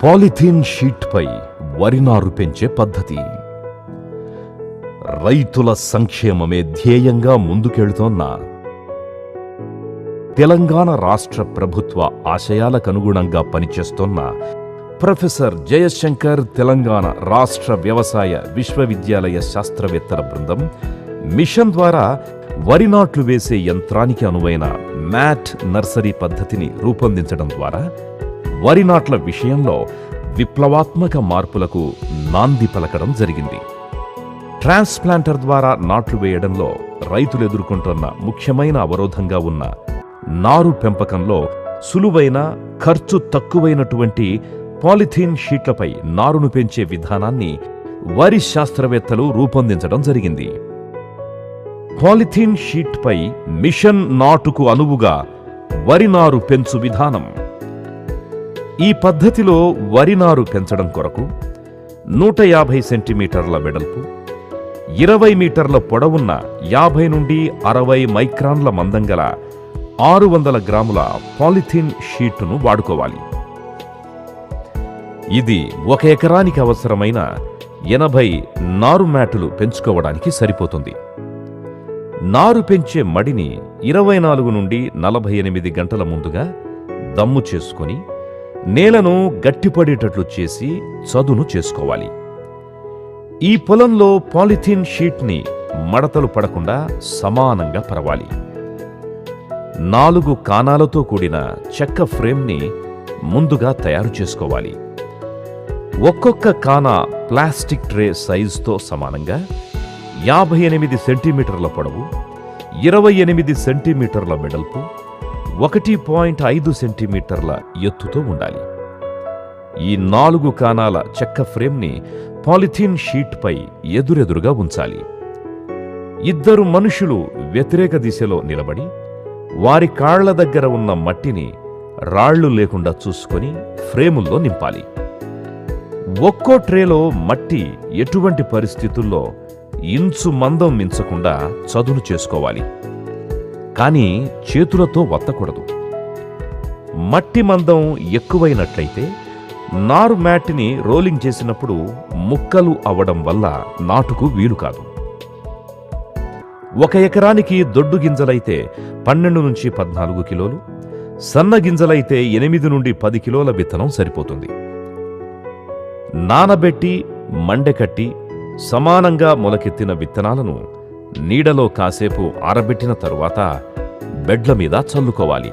Polythene షీట్పై వరి నారు పెంచే పద్ధతి. రైతుల సంక్షేమమే ధ్యేయంగా ముందుకెళ్తోన్న తెలంగాణ రాష్ట్ర ప్రభుత్వ ఆశయాలకనుగుణంగా పనిచేస్తోన్న ప్రొఫెసర్ జయశంకర్ తెలంగాణ రాష్ట్ర వ్యవసాయ విశ్వవిద్యాలయ శాస్త్రవేత్తల బృందం మిషన్ ద్వారా వరి నాట్లు వేసే యంత్రానికి అనువైన మ్యాట్ నర్సరీ పద్ధతిని రూపొందించడం ద్వారా వరి నాట్ల విషయంలో విప్లవాత్మక మార్పులకు నాంది పలకడం జరిగింది. ట్రాన్స్ప్లాంటర్ ద్వారా నాట్లు వేయడంలో రైతులు ఎదుర్కొంటున్న ముఖ్యమైన అవరోధంగా ఉన్న నారు పెంపకంలో సులువైన, ఖర్చు తక్కువైనటువంటి పాలిథీన్ షీట్లపై నారును పెంచే విధానాన్ని వరి శాస్త్రవేత్తలు రూపొందించడం జరిగింది. పాలిథీన్ షీట్పై మిషన్ నాటుకు అనువుగా వరి నారు పెంచు విధానం. ఈ పద్ధతిలో వరి నారు పెంచడం కొరకు 150 సెంటీమీటర్ల వెడల్పు, 20 మీటర్ల పొడవున్న 50 నుండి 60 మైక్రాన్ల మందం గల 600 గ్రాముల పాలిథీన్ షీట్ను వాడుకోవాలి. ఇది 1 ఎకరానికి అవసరమైన 80 నారు మ్యాటులు పెంచుకోవడానికి సరిపోతుంది. నారు పెంచే మడిని 24 నుండి 48 గంటల ముందుగా దమ్ము చేసుకొని నేలను గట్టిపడేటట్లు చేసి చదును చేసుకోవాలి. ఈ పొలంలో పాలిథీన్ షీట్ని మడతలు పడకుండా సమానంగా పరవాలి. 4 కానాలతో కూడిన చెక్క ఫ్రేమ్ని ముందుగా తయారు చేసుకోవాలి. ఒక్కొక్క కానా ప్లాస్టిక్ ట్రే సైజుతో సమానంగా 58 సెంటీమీటర్ల పొడవు, 28 సెంటీమీటర్ల వెడల్పు, 1.5 సెంటీమీటర్ల ఎత్తుతో ఉండాలి. ఈ 4 కానాల చెక్క ఫ్రేమ్ని పాలిథీన్ షీట్పై ఎదురెదురుగా ఉంచాలి. 2 మనుషులు వ్యతిరేక దిశలో నిలబడి వారి కాళ్ల దగ్గర ఉన్న మట్టిని రాళ్లు లేకుండా చూసుకొని ఫ్రేముల్లో నింపాలి. ఒక్కో ట్రేలో మట్టి ఎటువంటి పరిస్థితుల్లో ఇంచు మందం మించకుండా చదును చేసుకోవాలి. కానీ చేతులతో వత్తకూడదు. మట్టి మందం ఎక్కువైనట్లయితే నారు మ్యాట్ని రోలింగ్ చేసినప్పుడు ముక్కలు అవ్వడం వల్ల నాటుకు వీలు కాదు. 1 ఎకరానికి దొడ్డు గింజలైతే 12 నుంచి 14 కిలోలు, సన్న గింజలైతే 8 నుండి 10 కిలోల విత్తనం సరిపోతుంది. నానబెట్టి మండెకట్టి సమానంగా మొలకెత్తిన విత్తనాలను నీడలో కాసేపు ఆరబెట్టిన తరువాత బెడ్ల మీద చల్లుకోవాలి.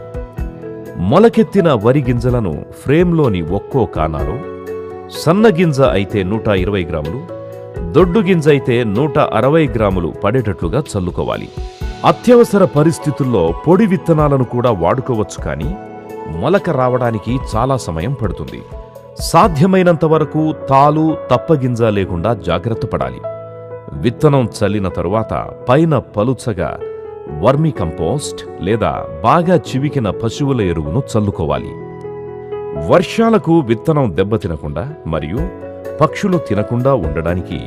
మొలకెత్తిన వరి గింజలను ఫ్రేమ్లోని ఒక్కో కానాలో సన్న గింజ అయితే 120 గ్రాములు, దొడ్డు గింజ అయితే 160 గ్రాములు పడేటట్లుగా చల్లుకోవాలి. అత్యవసర పరిస్థితుల్లో పొడి విత్తనాలను కూడా వాడుకోవచ్చు, కానీ మొలక రావడానికి చాలా సమయం పడుతుంది. సాధ్యమైనంత వరకు తాలు, తప్పగింజ లేకుండా జాగ్రత్త పడాలి. విత్తనం చల్లిన తరువాత పైన పలుచగా వర్మీ కంపోస్ట్ లేదా బాగా చివికిన పశువుల ఎరువును చల్లుకోవాలి. వర్షాలకు విత్తనం దెబ్బతినకుండా మరియు పక్షులు తినకుండా ఉండడానికి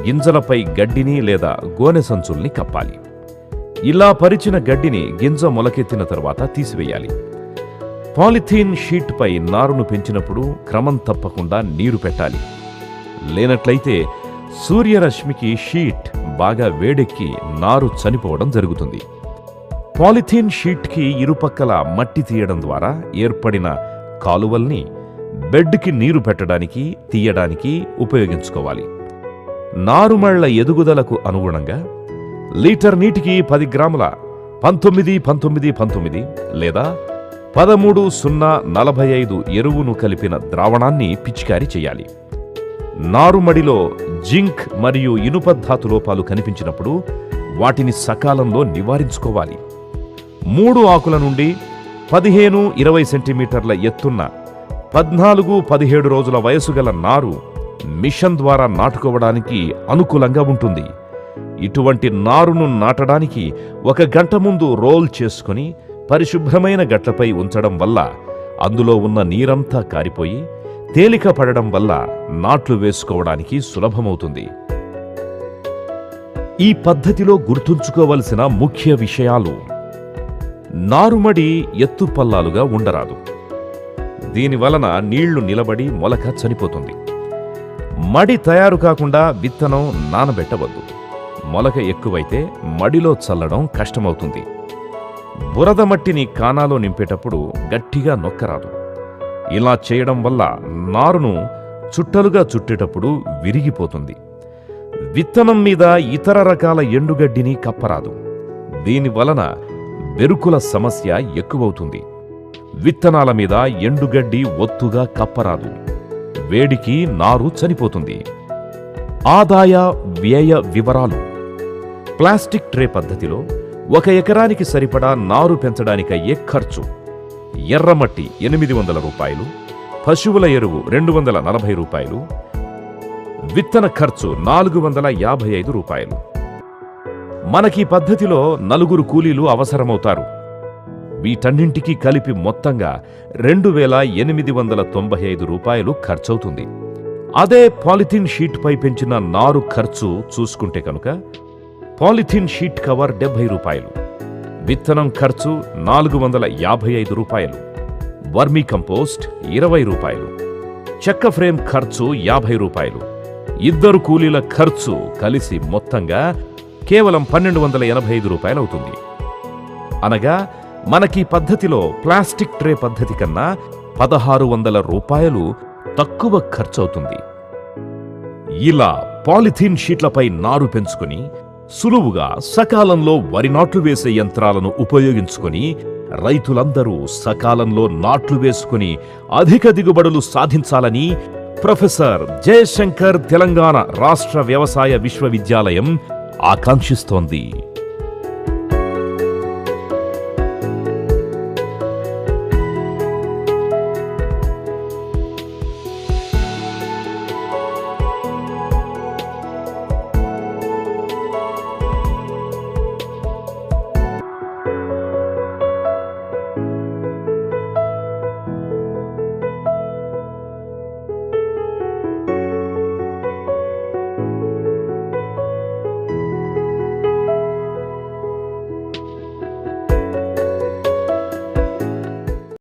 గింజలపై గడ్డిని లేదా గోనె సంచుల్ని కప్పాలి. ఇలా పరిచిన గడ్డిని గింజ మొలకెత్తిన తరువాత తీసివేయాలి. పాలిథీన్ షీట్పై నారును పెంచినప్పుడు క్రమం తప్పకుండా నీరు పెట్టాలి. లేనట్లయితే సూర్యరశ్మికి షీట్ బాగా వేడెక్కి నారు చనిపోవడం జరుగుతుంది. పాలిథీన్ షీట్కి ఇరుపక్కల మట్టి తీయడం ద్వారా ఏర్పడిన కాలువల్ని బెడ్కి నీరు పెట్టడానికి, తీయడానికి ఉపయోగించుకోవాలి. నారుమళ్ల ఎదుగుదలకు అనుగుణంగా లీటర్ నీటికి 10 గ్రాముల 19-19-19 లేదా 13-0-45 ఎరువును కలిపిన ద్రావణాన్ని పిచికారీ చేయాలి. నారుమడిలో జింక్ మరియు ఇనుప ధాతు లోపాలు కనిపించినప్పుడు వాటిని సకాలంలో నివారించుకోవాలి. 3 ఆకుల నుండి 15-20 సెంటీమీటర్ల ఎత్తున్న 14-17 రోజుల వయసు గల నారు మిషన్ ద్వారా నాటుకోవడానికి అనుకూలంగా ఉంటుంది. ఇటువంటి నారును నాటడానికి 1 గంట ముందు రోల్ చేసుకుని పరిశుభ్రమైన గట్లపై ఉంచడం వల్ల అందులో ఉన్న నీరంతా కారిపోయి తేలిక పడడం వల్ల నాట్లు వేసుకోవడానికి సులభమవుతుంది. ఈ పద్ధతిలో గుర్తుంచుకోవలసిన ముఖ్య విషయాలు: నారుమడి ఎత్తుపల్లాలుగా ఉండరాదు. దీని వలన నీళ్లు నిలబడి మొలక చనిపోతుంది. మడి తయారు కాకుండా విత్తనం నానబెట్టవద్దు. మొలక ఎక్కువైతే మడిలో చల్లడం కష్టమవుతుంది. బురద మట్టిని కానాలో నింపేటప్పుడు గట్టిగా నొక్కరాదు. ఇలా చేయడం వల్ల నారును చుట్టలుగా చుట్టేటప్పుడు విరిగిపోతుంది. విత్తనం మీద ఇతర రకాల ఎండుగడ్డిని కప్పరాదు. దీని వలన బెరుకుల సమస్య ఎక్కువవుతుంది. విత్తనాల మీద ఎండుగడ్డి ఒత్తుగా కప్పరాదు. వేడికి నారు చనిపోతుంది. ఆదాయ వ్యయ వివరాలు. ప్లాస్టిక్ ట్రే పద్ధతిలో 1 ఎకరానికి సరిపడా నారు పెంచడానికయ్యే ఖర్చు: ఎర్రమట్టి 800 రూపాయలు, పశువుల ఎరువు 240 రూపాయలు, విత్తన ఖర్చు 455 రూపాయలు. మనకీ పద్ధతిలో 4 కూలీలు అవసరమవుతారు. వీటన్నింటికీ కలిపి మొత్తంగా 2895 రూపాయలు ఖర్చవుతుంది. అదే పాలిథిన్ షీట్పై పెంచిన నారు ఖర్చు చూసుకుంటే కనుక పాలిథిన్ షీట్ కవర్ 70 రూపాయలు, విత్తనం ఖర్చు 455 రూపాయలు, వర్మీ కంపోస్ట్ 20 రూపాయలు, చెక్క ఫ్రేమ్ ఖర్చు 50 రూపాయలు. 2 కూలీల ఖర్చు కలిసి మొత్తంగా కేవలం 1285 రూపాయలు అవుతుంది. అనగా మనకీ పద్ధతిలో ప్లాస్టిక్ ట్రే పద్ధతి కన్నా 1600 రూపాయలు తక్కువ ఖర్చవుతుంది. ఇలా పాలిథీన్ షీట్లపై నారు పెంచుకొని సులువుగా సకాలంలో వరి నాట్లు వేసే యంత్రాలను ఉపయోగించుకొని రైతులందరూ సకాలంలో నాట్లు వేసుకుని అధిక దిగుబడులు సాధించాలని ప్రొఫెసర్ జయశంకర్ తెలంగాణ రాష్ట్ర వ్యవసాయ విశ్వవిద్యాలయం ఆకాంక్షిస్తోంది.